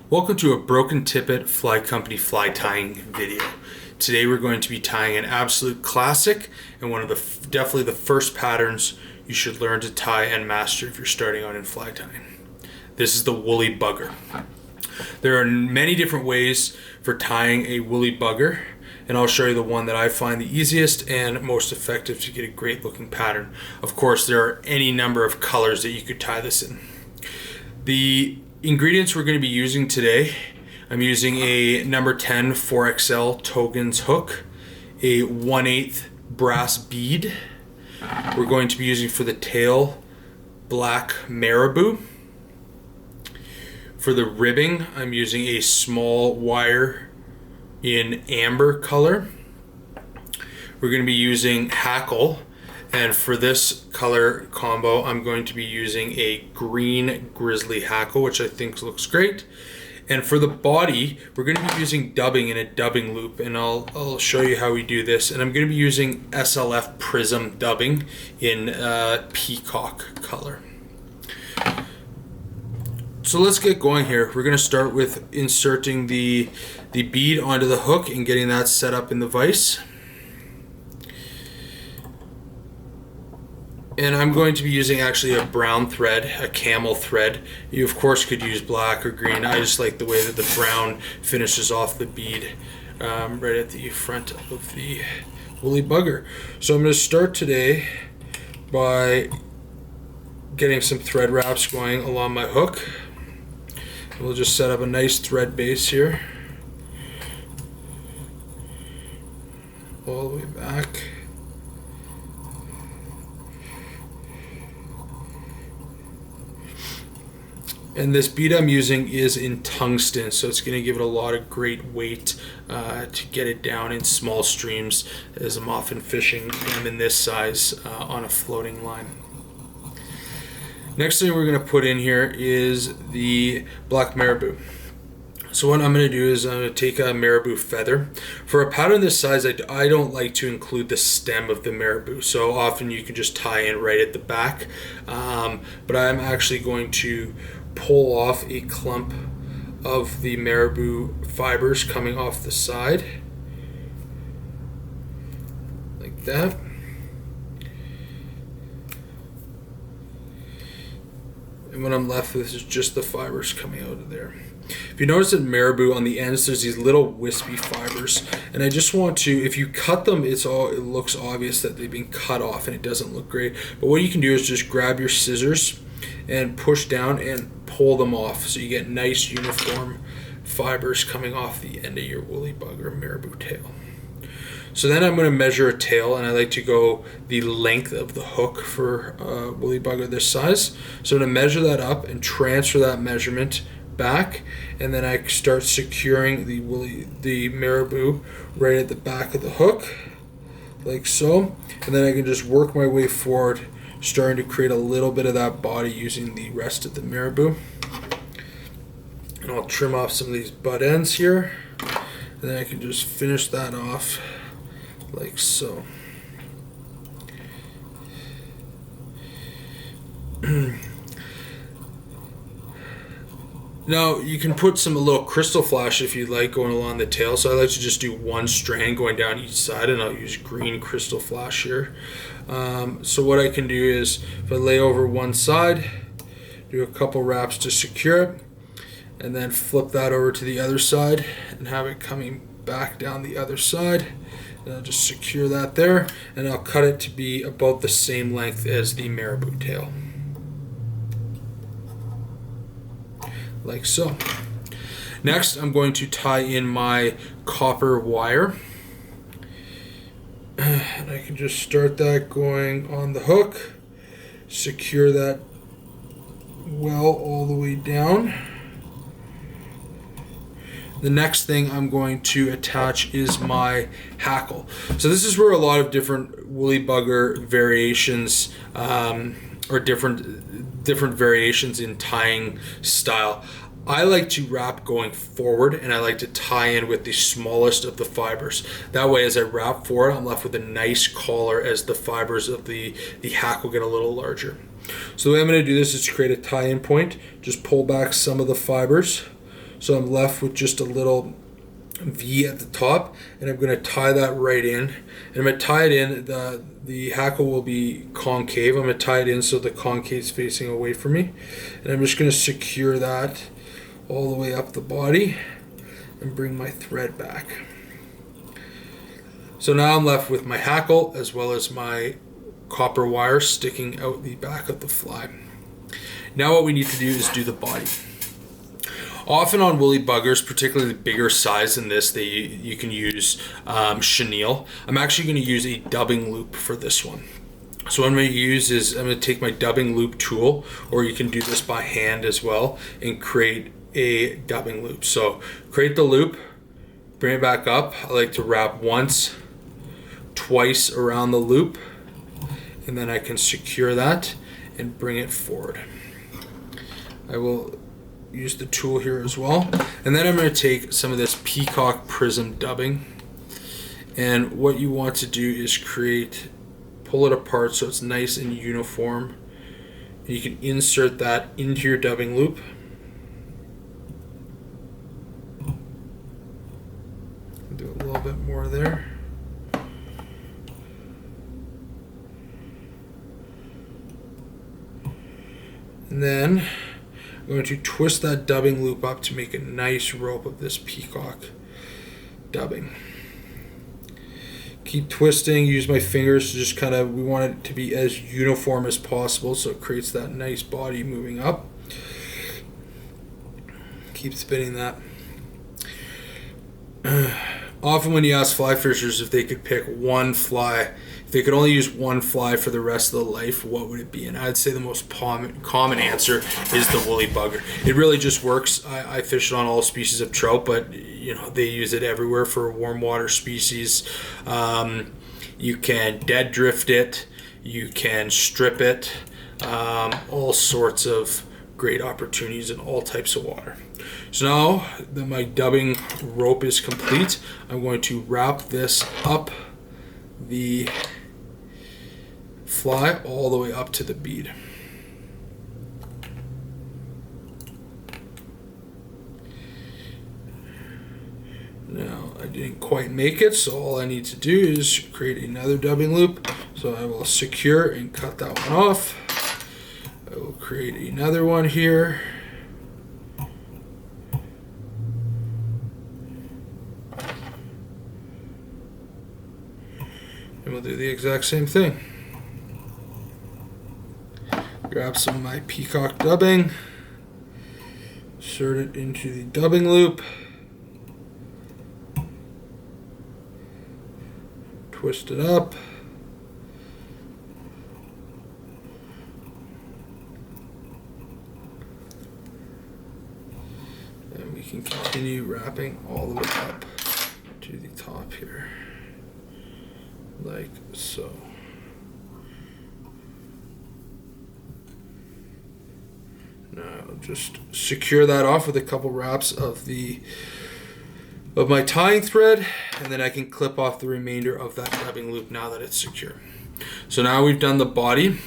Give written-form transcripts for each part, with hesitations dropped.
Welcome to a Broken Tippet Fly Company fly tying video. Today we're going to be tying an absolute classic and one of the definitely the first patterns you should learn to tie and master if you're starting out in fly tying. This is the woolly bugger. There are many different ways for tying a woolly bugger, and I'll show you the one that I find the easiest and most effective to get a great looking pattern. Of course, there are any number of colors that you could tie this in. The ingredients we're going to be using today, I'm using a number 10 4XL Togans hook, a 1/8 brass bead. We're going to be using for the tail black Marabou. For the ribbing, I'm using a small wire in amber color. We're going to be using Hackle, and for this color combo I'm going to be using a green Grizzly Hackle, which I think looks great. And for the body, we're going to be using dubbing in a dubbing loop, and I'll show you how we do this. And I'm going to be using SLF Prism Dubbing in Peacock color. So let's get going here. We're going to start with inserting the bead onto the hook and getting that set up in the vise. And I'm going to be using actually a brown thread, a camel thread. You of course could use black or green. I just like the way that the brown finishes off the bead right at the front of the woolly bugger. So I'm going to start today by getting some thread wraps going along my hook. We'll just set up a nice thread base here, all the way back. And this bead I'm using is in tungsten, so it's going to give it a lot of great weight to get it down in small streams, as I'm often fishing them in this size on a floating line. Next thing we're going to put in here is the black Marabou. So what I'm going to do is I'm going to take a Marabou feather. For a pattern this size, I don't like to include the stem of the Marabou, so often you can just tie in right at the back. But I'm actually going to pull off a clump of the Marabou fibers coming off the side, like that. And what I'm left with is just the fibers coming out of there. If you notice that Marabou on the ends, there's these little wispy fibers, and I just want to, if you cut them, it looks obvious that they've been cut off and it doesn't look great. But what you can do is just grab your scissors and push down and pull them off, so you get nice uniform fibers coming off the end of your woolly bugger Marabou tail. So then I'm going to measure a tail, and I like to go the length of the hook for a woolly bugger this size. So I'm going to measure that up and transfer that measurement back, and then I start securing the Marabou right at the back of the hook, like so. And then I can just work my way forward, starting to create a little bit of that body using the rest of the Marabou. And I'll trim off some of these butt ends here, and then I can just finish that off like so. Now you can put a little crystal flash if you'd like going along the tail, so I like to just do one strand going down each side, and I'll use green crystal flash here. So what I can do is, if I lay over one side, do a couple wraps to secure it, and then flip that over to the other side and have it coming back down the other side. And I'll just secure that there, and I'll cut it to be about the same length as the Marabou tail, like so. Next, I'm going to tie in my copper wire, and I can just start that going on the hook, secure that well all the way down. The next thing I'm going to attach is my hackle. So this is where a lot of different woolly bugger variations or different variations in tying style. I like to wrap going forward, and I like to tie in with the smallest of the fibers. That way, as I wrap forward, I'm left with a nice collar as the fibers of the hackle get a little larger. So the way I'm going to do this is to create a tie-in point. Just pull back some of the fibers So I'm left with just a little V at the top, and I'm going to tie that right in. And I'm going to tie it in. The hackle will be concave. I'm going to tie it in so the concave is facing away from me. And I'm just going to secure that all the way up the body and bring my thread back. So now I'm left with my hackle as well as my copper wire sticking out the back of the fly. Now what we need to do is do the body. Often on woolly buggers, particularly the bigger size than this, you can use chenille. I'm actually going to use a dubbing loop for this one. So what I'm going to use is I'm going to take my dubbing loop tool, or you can do this by hand as well, and create a dubbing loop. So create the loop, bring it back up. I like to wrap once, twice around the loop, and then I can secure that and bring it forward. I will use the tool here as well, and then I'm going to take some of this Peacock Prism Dubbing, and what you want to do is pull it apart so it's nice and uniform, and you can insert that into your dubbing loop. Do a little bit more there. And then I'm going to twist that dubbing loop up to make a nice rope of this Peacock dubbing. Keep twisting, use my fingers to just we want it to be as uniform as possible so it creates that nice body moving up. Keep spinning that. Often when you ask fly fishers if they could pick one fly, if they could only use one fly for the rest of their life, what would it be? And I'd say the most common answer is the woolly bugger. It really just works. I fish it on all species of trout, but they use it everywhere for warm water species. You can dead drift it, you can strip it, all sorts of great opportunities in all types of water. So now that my dubbing rope is complete, I'm going to wrap this up the fly all the way up to the bead. Now I didn't quite make it, so all I need to do is create another dubbing loop. So I will secure and cut that one off. I will create another one here. And we'll do the exact same thing. Grab some of my Peacock dubbing, insert it into the dubbing loop, twist it up, and we can continue wrapping all the way up to the top here, like so. Now just secure that off with a couple wraps of my tying thread, and then I can clip off the remainder of that dubbing loop now that it's secure. So now we've done the body.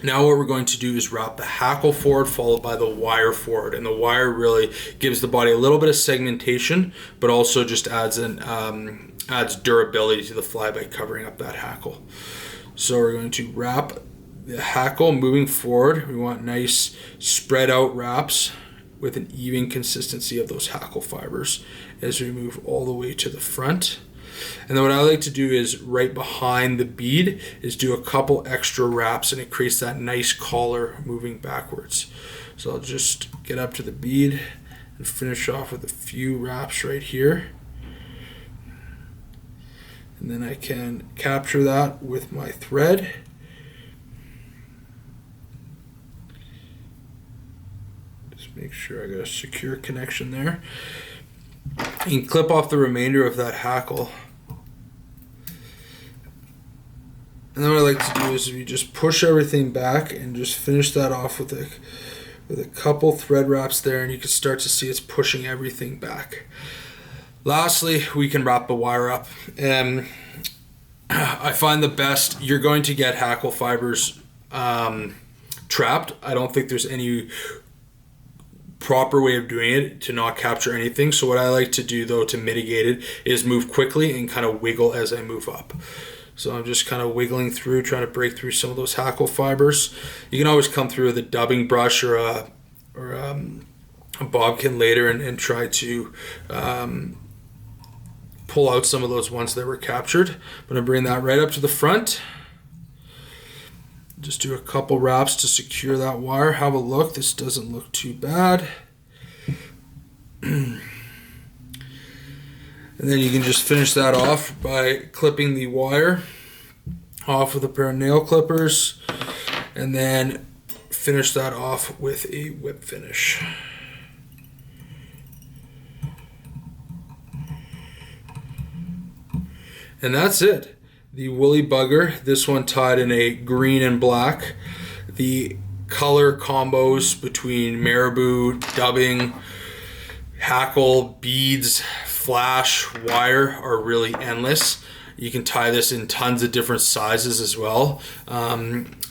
Now what we're going to do is wrap the hackle forward, followed by the wire forward, and the wire really gives the body a little bit of segmentation, but also just adds durability to the fly by covering up that hackle. So we're going to wrap the hackle moving forward. We want nice spread out wraps with an even consistency of those hackle fibers as we move all the way to the front. And then what I like to do is right behind the bead is do a couple extra wraps, and it creates that nice collar moving backwards. So I'll just get up to the bead and finish off with a few wraps right here. And then I can capture that with my thread. Make sure I got a secure connection there. You can clip off the remainder of that hackle. And then what I like to do is we just push everything back and just finish that off with a couple thread wraps there, and you can start to see it's pushing everything back. Lastly, we can wrap the wire up. And I find the best, you're going to get hackle fibers trapped. I don't think there's any proper way of doing it to not capture anything. So what I like to do though to mitigate it is move quickly and kind of wiggle as I move up. So I'm just kind of wiggling through, trying to break through some of those hackle fibers. You can always come through with a dubbing brush or a bobkin later and try to pull out some of those ones that were captured. I'm going to bring that right up to the front. Just do a couple wraps to secure that wire. Have a look. This doesn't look too bad. And then you can just finish that off by clipping the wire off with a pair of nail clippers, and then finish that off with a whip finish. And that's it. The woolly bugger, this one tied in a green and black. The color combos between Marabou, dubbing, hackle, beads, flash, wire are really endless. You can tie this in tons of different sizes as well.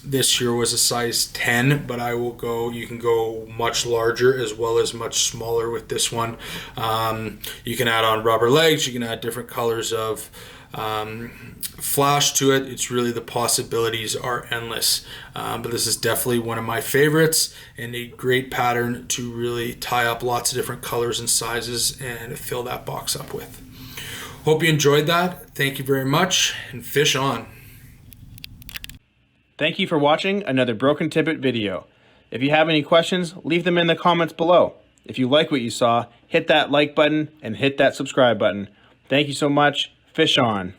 This here was a size 10, but you can go much larger as well as much smaller with this one. You can add on rubber legs, you can add different colors of flash to it. It's really, the possibilities are endless. But this is definitely one of my favorites and a great pattern to really tie up lots of different colors and sizes and fill that box up with. Hope you enjoyed that. Thank you very much, and fish on. Thank you for watching another Broken Tippet video. If you have any questions, leave them in the comments below. If you like what you saw, hit that like button and hit that subscribe button. Thank you so much. Fish on.